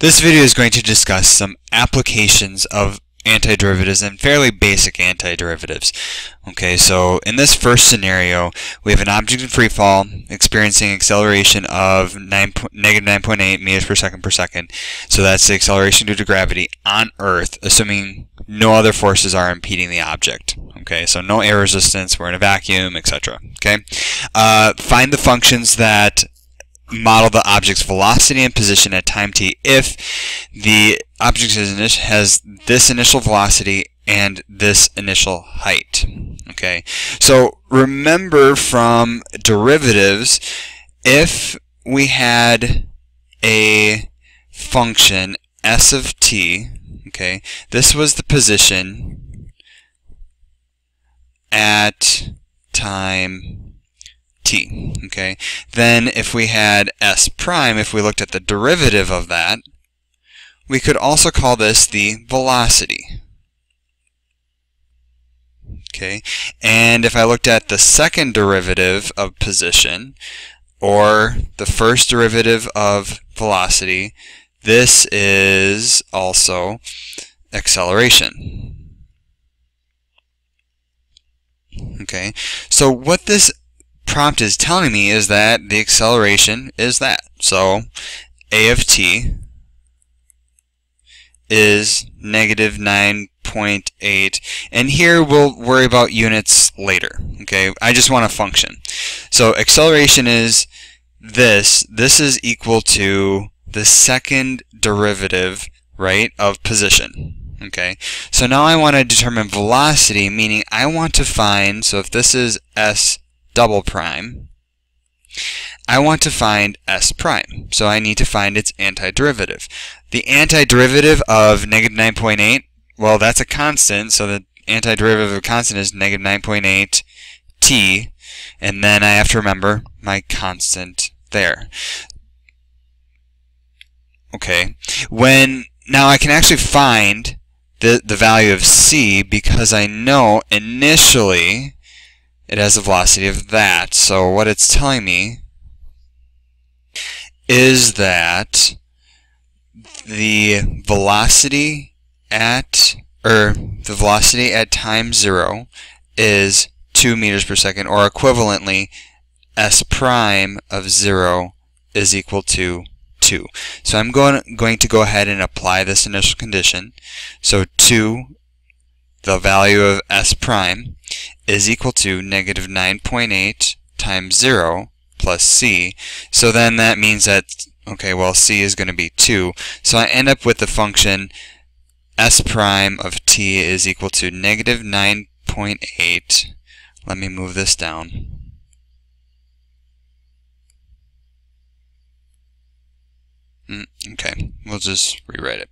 This video is going to discuss some applications of antiderivatives and fairly basic antiderivatives. Okay, so in this first scenario, we have an object in free fall experiencing acceleration of negative 9.8 meters per second. So that's the acceleration due to gravity on Earth, assuming no other forces are impeding the object. Okay, so no air resistance, we're in a vacuum, etc. Okay, find the functions that model the object's velocity and position at time t if the object has this initial velocity and this initial height. Okay, so remember from derivatives, if we had a function s of t, okay, this was the position at time t. Okay, then if we had s prime, if we looked at the derivative of that, we could also call this the velocity. Okay, and if I looked at the second derivative of position, or the first derivative of velocity, this is also acceleration. Okay, so what this prompt is telling me is that the acceleration is that. So a of t is negative 9.8, and here we'll worry about units later. Okay, I just want a function. So acceleration is this. This is equal to the second derivative, right, of position. Okay, so now I want to determine velocity, meaning I want to find, so if this is s double prime, I want to find s prime. So I need to find its antiderivative. The antiderivative of negative 9.8, well, that's a constant, so the antiderivative of a constant is negative 9.8 t, and then I have to remember my constant there. Okay, now I can actually find the value of c because I know initially it has a velocity of that. So what it's telling me is that the velocity at time 0 is 2 meters per second, or equivalently, s prime of 0 is equal to 2. So I'm going to go ahead and apply this initial condition. So 2, the value of s prime, is equal to negative 9.8 times 0 plus c. So then that means that, okay, well, c is going to be 2. So I end up with the function s prime of t is equal to negative 9.8. Let me move this down. Okay, we'll just rewrite it.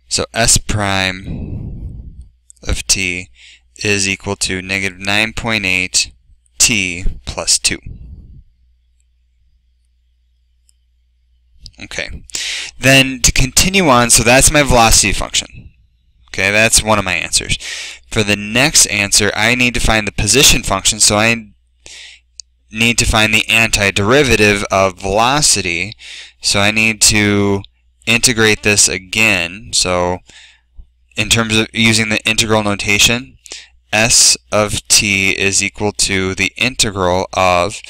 So s prime of t is equal to negative 9.8 t plus 2. Okay, then to continue on, so that's my velocity function. Okay, that's one of my answers. For the next answer, I need to find the position function, so I need to find the antiderivative of velocity. So I need to integrate this again. So in terms of using the integral notation, s of t is equal to the integral of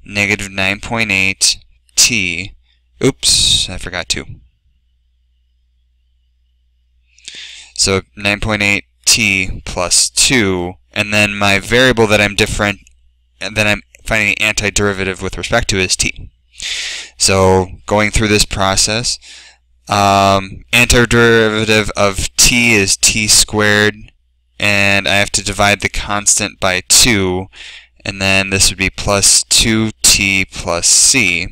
negative 9.8 t. Oops, I forgot 2. So 9.8 t plus 2, and then my variable that I'm finding the antiderivative with respect to is t. So going through this process, antiderivative of t is t squared, and I have to divide the constant by 2, and then this would be plus 2t plus c.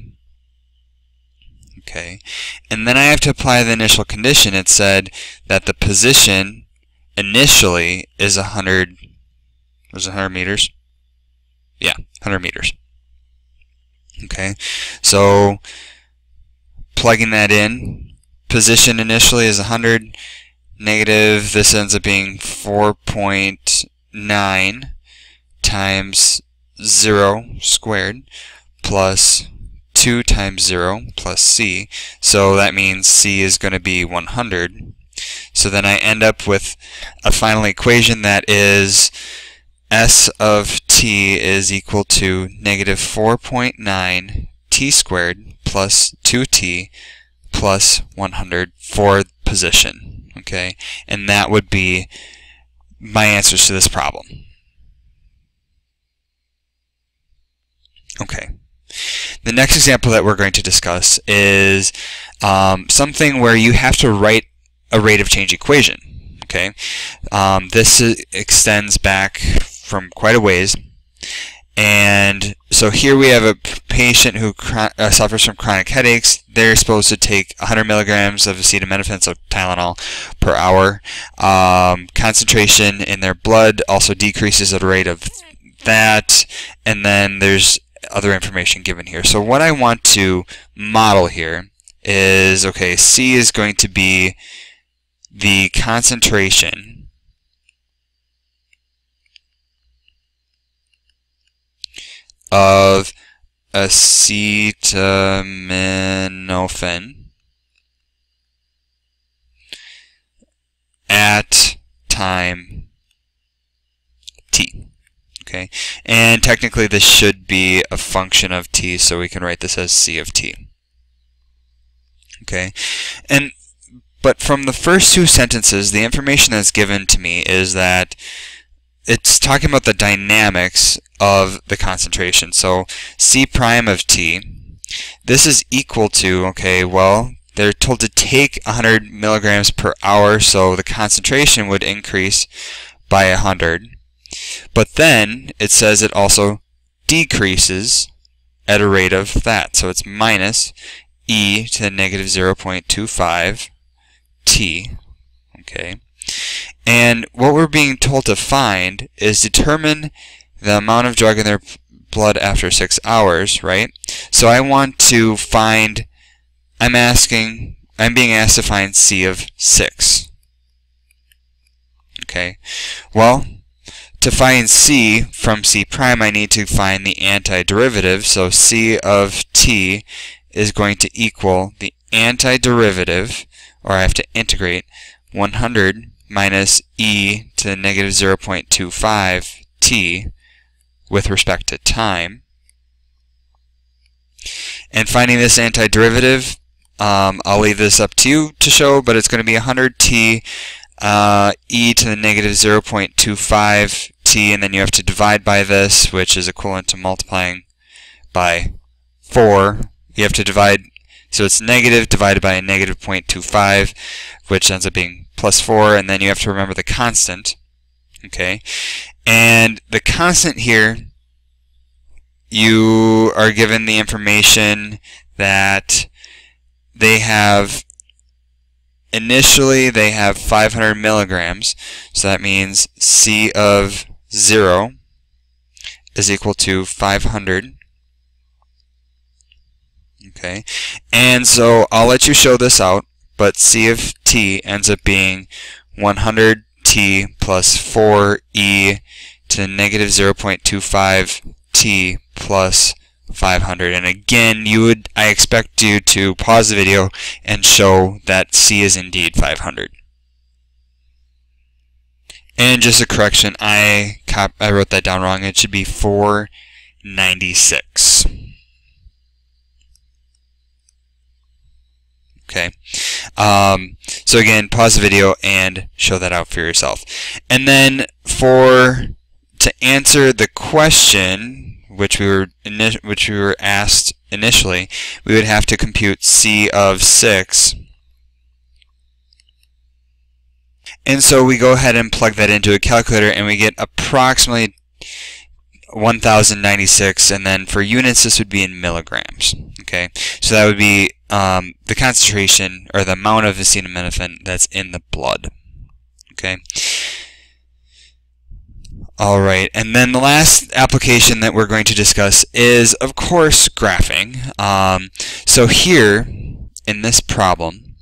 Okay, and then I have to apply the initial condition. It said that the position initially is 100 meters? Yeah, 100 meters. Okay, so plugging that in, position initially is 100, negative, this ends up being 4.9 times 0 squared plus 2 times 0 plus c. So that means c is going to be 100. So then I end up with a final equation that is s of t is equal to negative 4.9 t squared plus 2t plus 100 for position. Okay, and that would be my answers to this problem. Okay. The next example that we're going to discuss is something where you have to write a rate of change equation. Okay, this extends back from quite a ways, and so here we have a patient who suffers from chronic headaches. They're supposed to take 100 milligrams of acetaminophen, so Tylenol, per hour. Concentration in their blood also decreases at a rate of that, and then there's other information given here. So what I want to model here is, okay, C is going to be the concentration of acetaminophen at time t. Okay, and technically this should be a function of t, so we can write this as c of t. Okay, but from the first two sentences, the information that's given to me is that it's talking about the dynamics of the concentration. So c prime of t, this is equal to, okay, well, they're told to take 100 milligrams per hour, so the concentration would increase by 100. But then it says it also decreases at a rate of that. So it's minus e to the negative 0.25 t. Okay. And what we're being told to find is determine the amount of drug in their blood after 6 hours, right? So I want to find, I'm being asked to find c of 6. Okay. Well, to find c from c prime, I need to find the antiderivative. So c of t is going to equal the antiderivative, or I have to integrate 100 minus e to the negative 0.25 t with respect to time. And finding this antiderivative, I'll leave this up to you to show, but it's going to be 100t e to the negative 0.25 t, and then you have to divide by this, which is equivalent to multiplying by 4. You have to divide, so it's negative divided by a negative 0.25, which ends up being plus 4, and then you have to remember the constant. Okay, and the constant here, you are given the information that they have, initially they have 500 milligrams, so that means C of 0 is equal to 500. Okay, and so I'll let you show this out, but C of t ends up being 100t plus 4e to the negative 0.25 t plus 500. And again, I expect you to pause the video and show that C is indeed 500. And just a correction, I wrote that down wrong. It should be 496. Okay. So again, pause the video and show that out for yourself. And then to answer the question, which we were asked initially, we would have to compute C of 6. And so we go ahead and plug that into a calculator, and we get approximately 1096, and then for units this would be in milligrams. Okay, so that would be the concentration, or the amount of acetaminophen that's in the blood. Okay. Alright, and then the last application that we're going to discuss is, of course, graphing. So here, in this problem,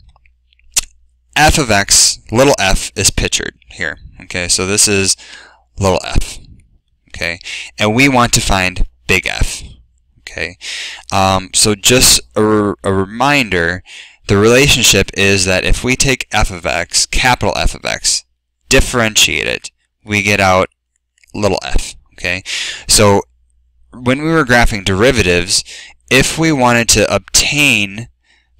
f of x, little f, is pictured here. Okay, so this is little f. Okay, and we want to find big F. Okay, so just a reminder, the relationship is that if we take f of x, capital F of x, differentiate it, we get out little f. Okay, so when we were graphing derivatives, if we wanted to obtain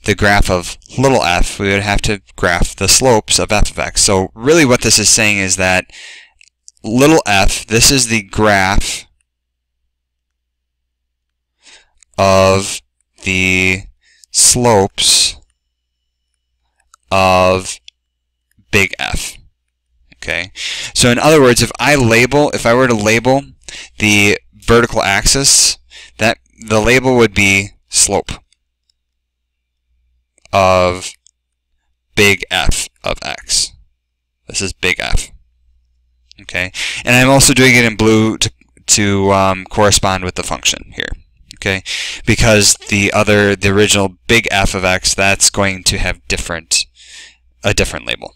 the graph of little f, we would have to graph the slopes of f of x. So really what this is saying is that little f, this is the graph of the slopes of big F. Okay, so in other words, if I were to label the vertical axis, that the label would be slope of big F of x. This is big F. Okay, and I'm also doing it in blue to correspond with the function here. Okay, because the original big F of x, that's going to have a different label.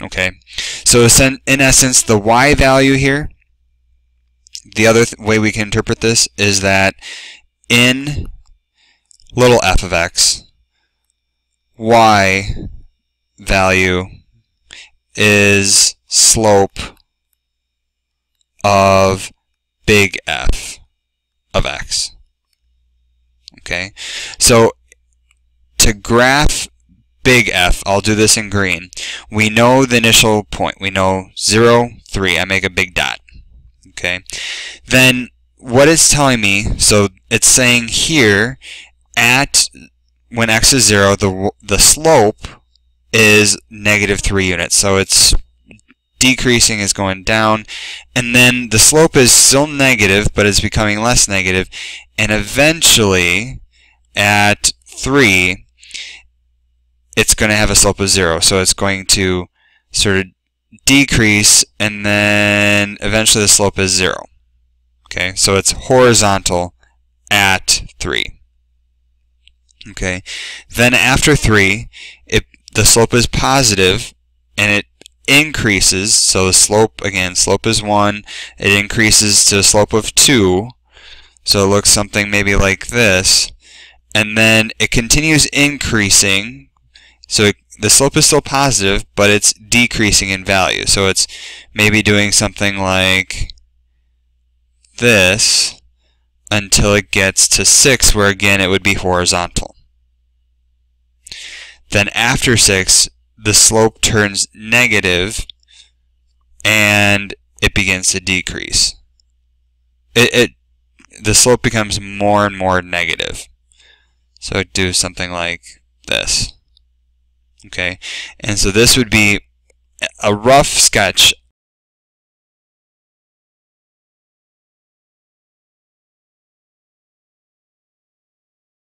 Okay, so in essence, the y value here, the other way we can interpret this is that in little f of x, y value is slope of big F of x. Okay, so to graph big F, I'll do this in green. We know the initial point. We know 0, 3. I make a big dot. Okay, then what it's telling me, so it's saying here, when x is 0, the slope is -3 units. So it's decreasing, is going down, and then the slope is still negative, but it's becoming less negative, and eventually at 3 it's going to have a slope of 0, so it's going to sort of decrease, and then eventually the slope is 0. Okay, so it's horizontal at 3. Okay, then after 3 the slope is positive, and it increases, so the slope is 1, it increases to a slope of 2, so it looks something maybe like this, and then it continues increasing, so the slope is still positive, but it's decreasing in value, so it's maybe doing something like this until it gets to 6, where again it would be horizontal. Then after 6, the slope turns negative and it begins to decrease. The slope becomes more and more negative. So I'd do something like this. Okay, and so this would be a rough sketch